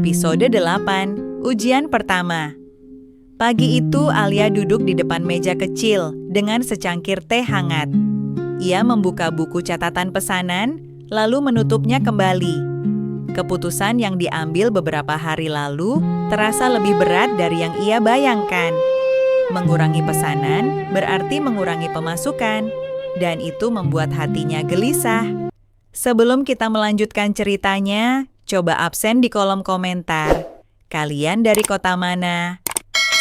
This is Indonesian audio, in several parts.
Episode 8, Ujian Pertama. Pagi itu Alia duduk di depan meja kecil dengan secangkir teh hangat. Ia membuka buku catatan pesanan, lalu menutupnya kembali. Keputusan yang diambil beberapa hari lalu terasa lebih berat dari yang ia bayangkan. Mengurangi pesanan berarti mengurangi pemasukan, dan itu membuat hatinya gelisah. Sebelum kita melanjutkan ceritanya, coba absen di kolom komentar. Kalian dari kota mana?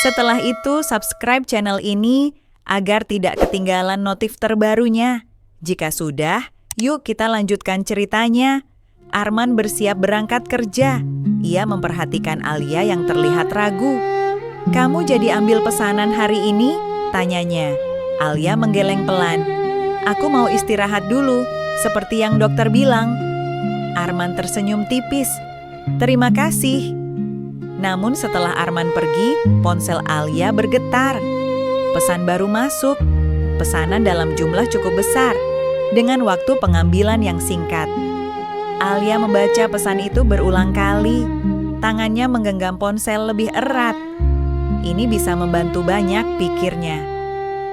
Setelah itu, subscribe channel ini agar tidak ketinggalan notif terbarunya. Jika sudah, yuk kita lanjutkan ceritanya. Arman bersiap berangkat kerja. Ia memperhatikan Alia yang terlihat ragu. "Kamu jadi ambil pesanan hari ini?" tanyanya. Alia menggeleng pelan. "Aku mau istirahat dulu, seperti yang dokter bilang." Arman tersenyum tipis. "Terima kasih." Namun setelah Arman pergi, ponsel Alia bergetar. Pesan baru masuk. Pesanan dalam jumlah cukup besar, dengan waktu pengambilan yang singkat. Alia membaca pesan itu berulang kali. Tangannya menggenggam ponsel lebih erat. Ini bisa membantu banyak, pikirnya.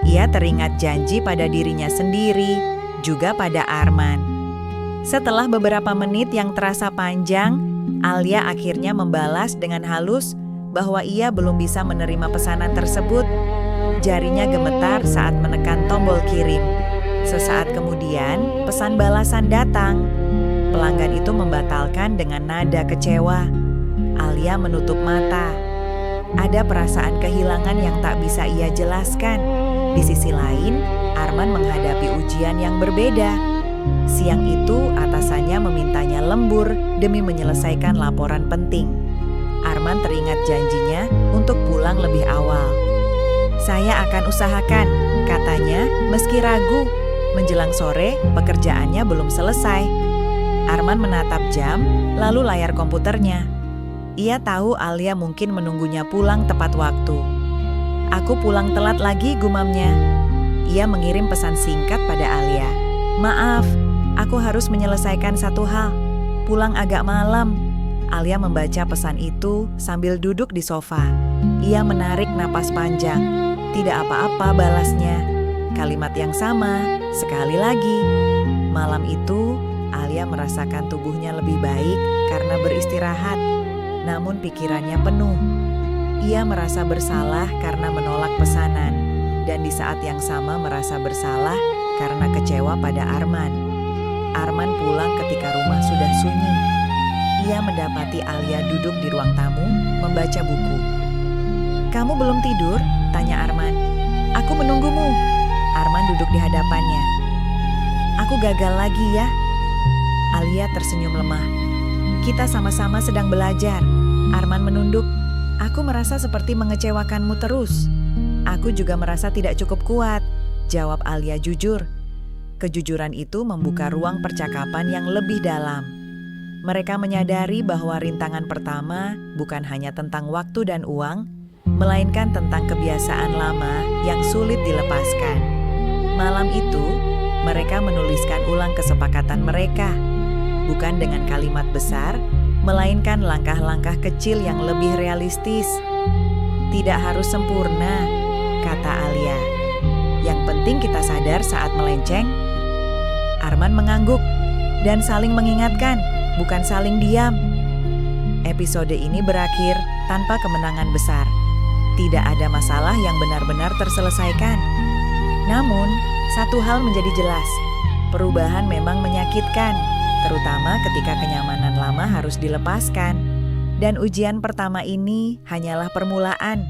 Ia teringat janji pada dirinya sendiri, juga pada Arman. Setelah beberapa menit yang terasa panjang, Alia akhirnya membalas dengan halus bahwa ia belum bisa menerima pesanan tersebut. Jarinya gemetar saat menekan tombol kirim. Sesaat kemudian, pesan balasan datang. Pelanggan itu membatalkan dengan nada kecewa. Alia menutup mata. Ada perasaan kehilangan yang tak bisa ia jelaskan. Di sisi lain, Arman menghadapi ujian yang berbeda. Siang itu, atasannya memintanya lembur demi menyelesaikan laporan penting. Arman teringat janjinya untuk pulang lebih awal. "Saya akan usahakan," katanya meski ragu. Menjelang sore, pekerjaannya belum selesai. Arman menatap jam, lalu layar komputernya. Ia tahu Alia mungkin menunggunya pulang tepat waktu. "Aku pulang telat lagi," gumamnya. Ia mengirim pesan singkat pada Alia. "Maaf, aku harus menyelesaikan satu hal. Pulang agak malam." Alia membaca pesan itu sambil duduk di sofa. Ia menarik napas panjang. "Tidak apa-apa," balasnya. Kalimat yang sama, sekali lagi. Malam itu, Alia merasakan tubuhnya lebih baik karena beristirahat. Namun pikirannya penuh. Ia merasa bersalah karena menolak pesanan. Dan di saat yang sama merasa bersalah karena kecewa pada Arman. Arman pulang ketika rumah sudah sunyi. Ia mendapati Alia duduk di ruang tamu, membaca buku. "Kamu belum tidur?" tanya Arman. "Aku menunggumu." Arman duduk di hadapannya. "Aku gagal lagi ya." Alia tersenyum lemah. "Kita sama-sama sedang belajar." Arman menunduk. "Aku merasa seperti mengecewakanmu terus." "Aku juga merasa tidak cukup kuat," jawab Alia jujur. Kejujuran itu membuka ruang percakapan yang lebih dalam. Mereka menyadari bahwa rintangan pertama bukan hanya tentang waktu dan uang, melainkan tentang kebiasaan lama yang sulit dilepaskan. Malam itu, mereka menuliskan ulang kesepakatan mereka, bukan dengan kalimat besar, melainkan langkah-langkah kecil yang lebih realistis. "Tidak harus sempurna," kata Alia. "Yang penting kita sadar saat melenceng." Arman mengangguk, dan saling mengingatkan, bukan saling diam. Episode ini berakhir tanpa kemenangan besar. Tidak ada masalah yang benar-benar terselesaikan. Namun, satu hal menjadi jelas. Perubahan memang menyakitkan, terutama ketika kenyamanan lama harus dilepaskan. Dan ujian pertama ini hanyalah permulaan.